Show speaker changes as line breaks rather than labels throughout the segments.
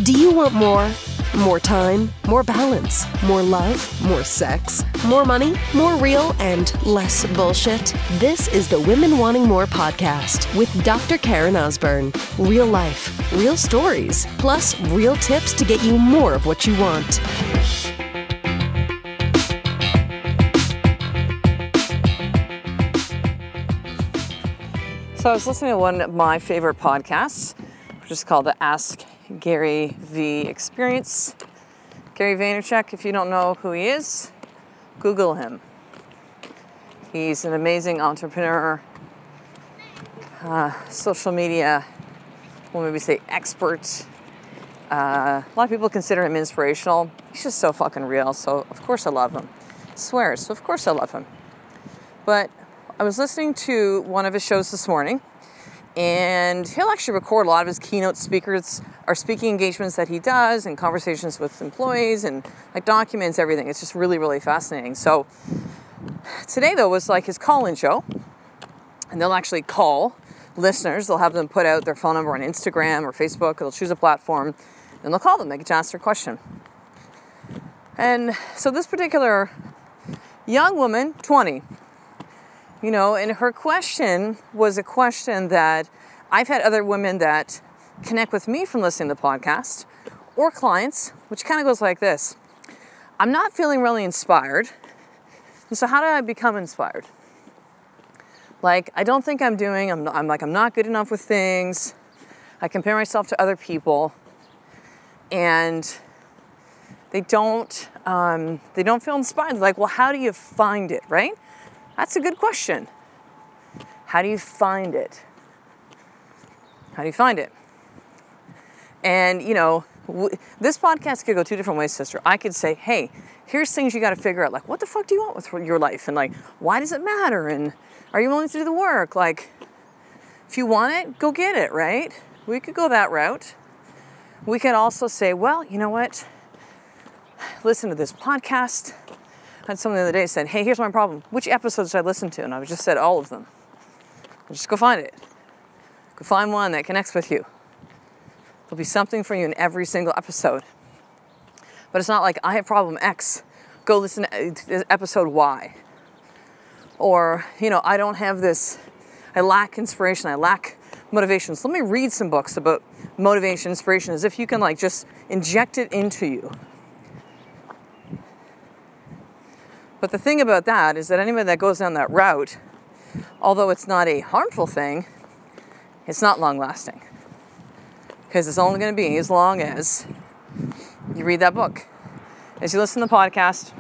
Do you want more? More time, more balance, more love, more sex, more money, more real, and less bullshit? This is the Women Wanting More podcast with Dr. Karen Osborne. Real life, real stories, plus real tips to get you more of what you want.
So I was listening to one of my favorite podcasts, which is called the Ask Gary V Experience. Gary Vaynerchuk, if you don't know who he is, Google him. He's an amazing entrepreneur, social media, we'll maybe say expert. A lot of people consider him inspirational. He's just so fucking real, so of course I love him. Swears, so of course I love him. But I was listening to one of his shows this morning, and he'll actually record a lot of his keynote speakers or speaking engagements that he does and conversations with employees and like documents everything. It's just really, really fascinating. So today though was like his call-in show, and they'll actually call listeners. They'll have them put out their phone number on Instagram or Facebook. They'll choose a platform and they'll call them. They get to ask their question. And so this particular young woman, 20, you know, and her question was a question that I've had other women that connect with me from listening to the podcast or clients, which kind of goes like this. I'm not feeling really inspired. And so how do I become inspired? Like, I don't think I'm not good enough with things. I compare myself to other people and they don't feel inspired. Like, well, how do you find it, right? That's a good question. How do you find it? How do you find it? And, you know, this podcast could go two different ways, sister. I could say, hey, here's things you got to figure out. Like, what the fuck do you want with your life? And like, why does it matter? And are you willing to do the work? Like, if you want it, go get it, right? We could go that route. We could also say, well, you know what? Listen to this podcast. I had someone the other day said, hey, here's my problem. Which episodes should I listen to? And I just said all of them. Just go find it. Go find one that connects with you. There'll be something for you in every single episode. But it's not like I have problem X. Go listen to episode Y. Or, you know, I don't have this. I lack inspiration. I lack motivation. So let me read some books about motivation, inspiration, as if you can like just inject it into you. But the thing about that is that anybody that goes down that route, although it's not a harmful thing, it's not long lasting. Because it's only going to be as long as you read that book, as you listen to the podcast,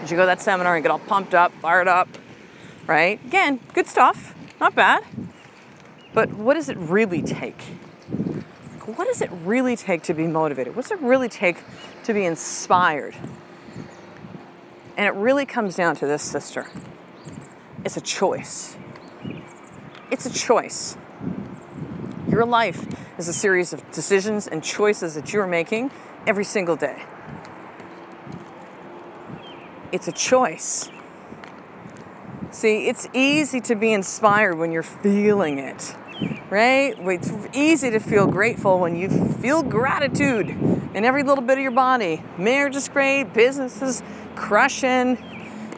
as you go to that seminar and get all pumped up, fired up, right? Again, good stuff, not bad. But what does it really take? What does it really take to be motivated? What does it really take to be inspired? And it really comes down to this, sister. It's a choice. It's a choice. Your life is a series of decisions and choices that you're making every single day. It's a choice. See, it's easy to be inspired when you're feeling it, right? It's easy to feel grateful when you feel gratitude in every little bit of your body. Marriage is great, business is crushing,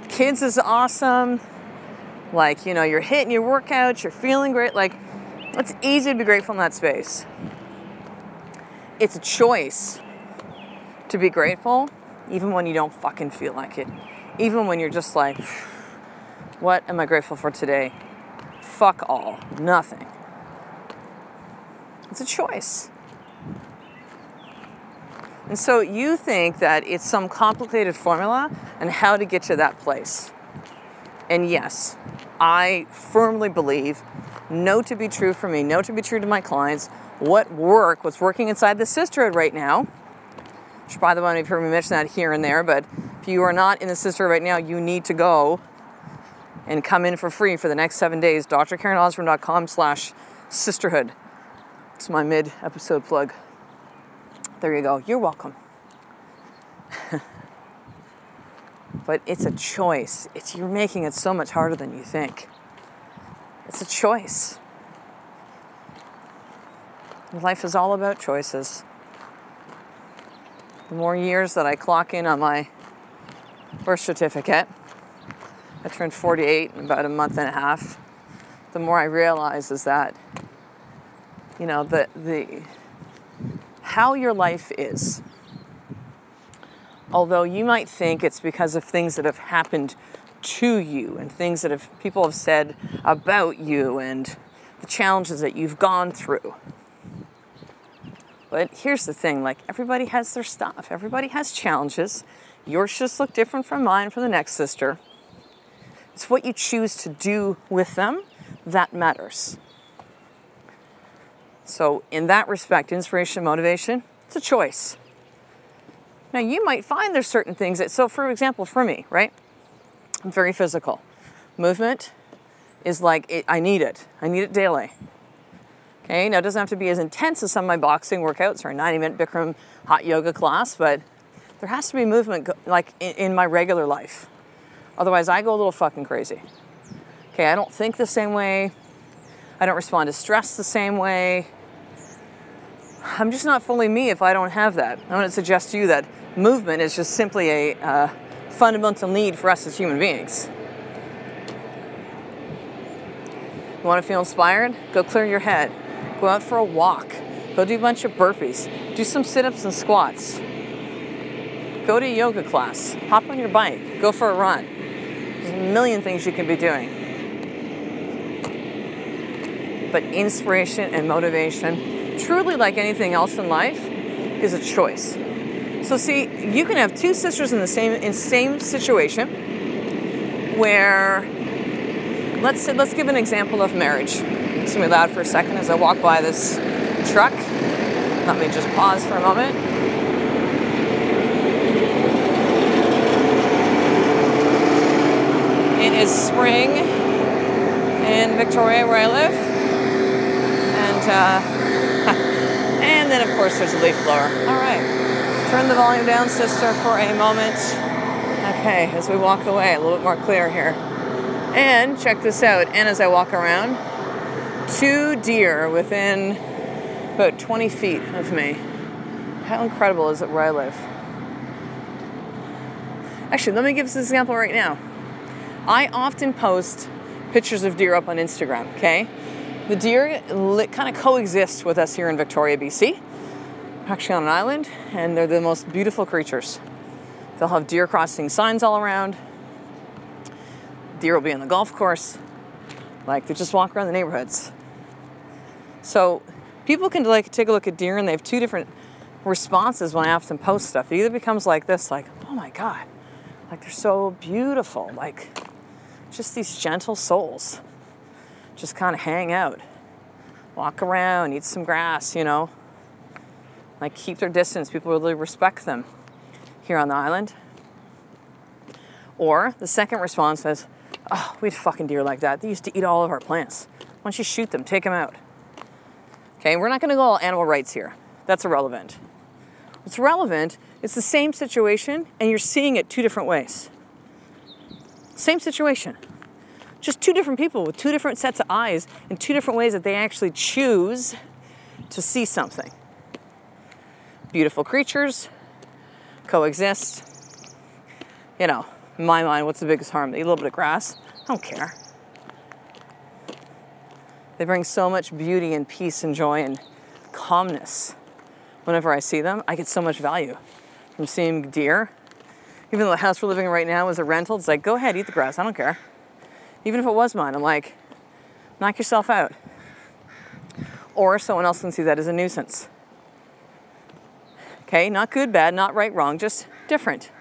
kids is awesome, like, you know, you're hitting your workouts, you're feeling great. Like, it's easy to be grateful in that space. It's a choice to be grateful even when you don't fucking feel like it, even when you're just like, what am I grateful for today? Fuck all, nothing. It's a choice. And so you think that it's some complicated formula and how to get to that place. And yes, I firmly believe, know to be true for me, know to be true to my clients, what's working inside the sisterhood right now, which by the way, you've heard me mention that here and there, but if you are not in the sisterhood right now, you need to go and come in for free for the next 7 days, drkarenosborne.com/sisterhood. It's my mid-episode plug. There you go. You're welcome. But it's a choice. You're making it so much harder than you think. It's a choice. Life is all about choices. the more years that I clock in on my birth certificate, I turned 48 in about a month and a half, the more I realize is that, you know, the how your life is, although you might think it's because of things that have happened to you and things that people have said about you and the challenges that you've gone through. But here's the thing, like, everybody has their stuff. Everybody has challenges. Yours just look different from mine, from the next sister. It's what you choose to do with them that matters. So in that respect, inspiration, motivation, it's a choice. Now you might find there's certain things that, so for example, for me, right? I'm very physical. Movement is like, I need it. I need it daily. Okay, now it doesn't have to be as intense as some of my boxing workouts or a 90-minute Bikram hot yoga class, but there has to be movement like in my regular life. Otherwise, I go a little fucking crazy. Okay, I don't think the same way. I don't respond to stress the same way. I'm just not fully me if I don't have that. I want to suggest to you that movement is just simply a fundamental need for us as human beings. You want to feel inspired? Go clear your head. Go out for a walk. Go do a bunch of burpees. Do some sit-ups and squats. Go to a yoga class. Hop on your bike. Go for a run. There's a million things you can be doing. But inspiration and motivation, truly like anything else in life, is a choice. So see, you can have two sisters in the same situation where, let's give an example of marriage. It's gonna be loud for a second as I walk by this truck. Let me just pause for a moment. It is spring in Victoria where I live. And then of course there's a leaf blower. All right, turn the volume down, sister, for a moment. Okay, as we walk away, a little bit more clear here. And check this out, and as I walk around, 2 deer within about 20 feet of me. How incredible is it where I live? Actually, let me give this example right now. I often post pictures of deer up on Instagram, okay? The deer kind of coexist with us here in Victoria, BC. We're actually on an island, and they're the most beautiful creatures. They'll have deer crossing signs all around. Deer will be on the golf course. Like, they just walk around the neighborhoods. So people can like take a look at deer and they have 2 different responses when I often post stuff. It either becomes like this, like, oh my God, like they're so beautiful, like just these gentle souls. Just kind of hang out, walk around, eat some grass, you know, like keep their distance. People really respect them here on the island. Or the second response is, oh, we had fucking deer like that. They used to eat all of our plants. Why don't you shoot them, take them out? Okay, we're not gonna go all animal rights here. That's irrelevant. What's relevant, it's the same situation and you're seeing it 2 different ways. Same situation. Just 2 different people with 2 different sets of eyes and 2 different ways that they actually choose to see something. Beautiful creatures coexist. You know, in my mind, what's the biggest harm? They eat a little bit of grass. I don't care. They bring so much beauty and peace and joy and calmness. Whenever I see them, I get so much value from seeing deer. Even though the house we're living in right now is a rental, it's like, go ahead, eat the grass, I don't care. Even if it was mine, I'm like, knock yourself out. Or someone else can see that as a nuisance. Okay, not good, bad, not right, wrong, just different.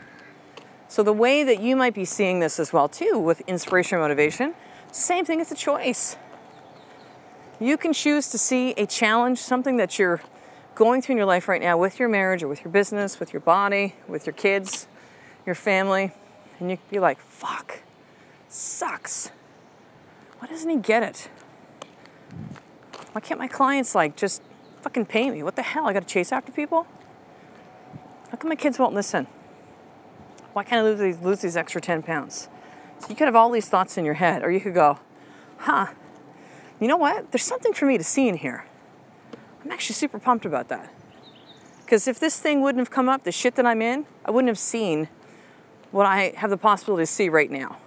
So the way that you might be seeing this as well too with inspiration and motivation, same thing, it's a choice. You can choose to see a challenge, something that you're going through in your life right now with your marriage or with your business, with your body, with your kids, your family, and you can be like, fuck. Sucks. Why doesn't he get it? Why can't my clients like just fucking pay me? What the hell? I gotta chase after people? How come my kids won't listen? Why can't I lose these extra 10 pounds? So you could have all these thoughts in your head, or you could go, huh, you know what? There's something for me to see in here. I'm actually super pumped about that. Because if this thing wouldn't have come up, the shit that I'm in, I wouldn't have seen what I have the possibility to see right now.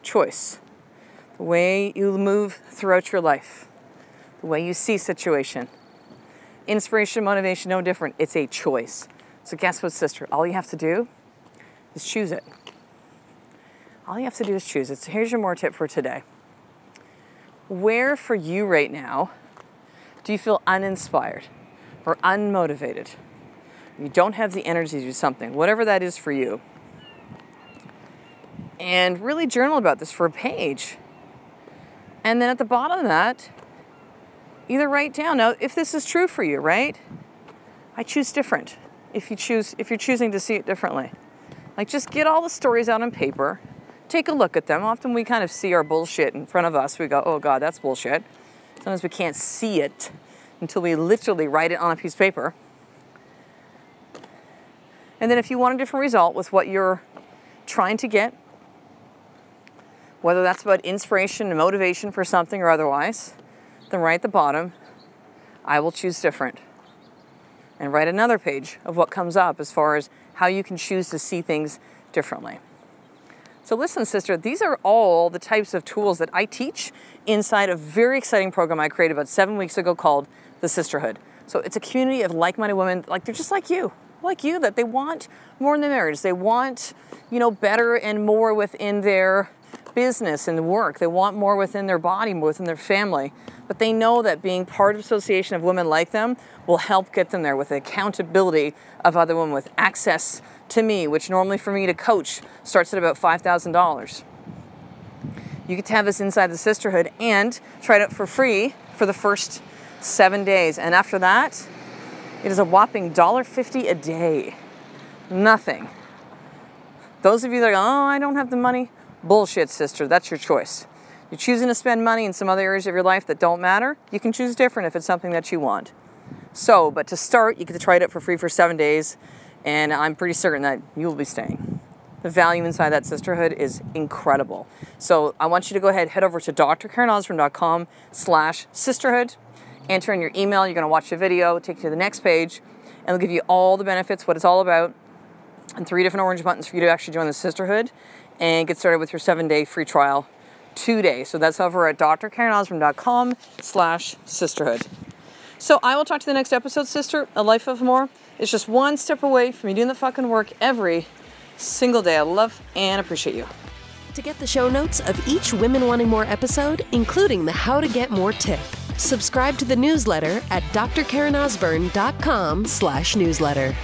Choice. The way you move throughout your life. The way you see situation. Inspiration, motivation, no different. It's a choice. So guess what, sister? All you have to do is choose it. All you have to do is choose it. So here's your more tip for today. Where for you right now do you feel uninspired or unmotivated? You don't have the energy to do something, whatever that is for you. And really journal about this for a page. And then at the bottom of that, either write down, now if this is true for you, right? I choose different. If you're choosing to see it differently. Like just get all the stories out on paper, take a look at them. Often we kind of see our bullshit in front of us. We go, oh God, that's bullshit. Sometimes we can't see it until we literally write it on a piece of paper. And then if you want a different result with what you're trying to get, whether that's about inspiration and motivation for something or otherwise, then write at the bottom, I will choose different. And write another page of what comes up as far as how you can choose to see things differently. So listen, sister, these are all the types of tools that I teach inside a very exciting program I created about 7 weeks ago called The Sisterhood. So it's a community of like-minded women, like they're just like you, that they want more in their marriage. They want, better and more within their business and work. They want more within their body, more within their family. But they know that being part of an association of women like them will help get them there with the accountability of other women, with access to me, which normally for me to coach starts at about $5,000. You get to have this inside the sisterhood and try it out for free for the first 7 days. And after that, it is a whopping $1.50 a day. Nothing. Those of you that are, oh, I don't have the money. Bullshit, sister. That's your choice. You're choosing to spend money in some other areas of your life that don't matter. You can choose different if it's something that you want. So, but to start, you get to try it out for free for 7 days. And I'm pretty certain that you will be staying. The value inside that sisterhood is incredible. So I want you to go ahead, head over to drkarenosborn.com/sisterhood, enter in your email, you're gonna watch the video, take you to the next page, and it'll give you all the benefits, what it's all about, and 3 different orange buttons for you to actually join the sisterhood and get started with your 7-day free trial today. So that's over at drkarenosborn.com/sisterhood. So I will talk to you in the next episode, sister. A life of more. It's just one step away from you doing the fucking work every single day. I love and appreciate you.
To get the show notes of each Women Wanting More episode, including the How to Get More tip, subscribe to the newsletter at drkarenosborn.com/newsletter.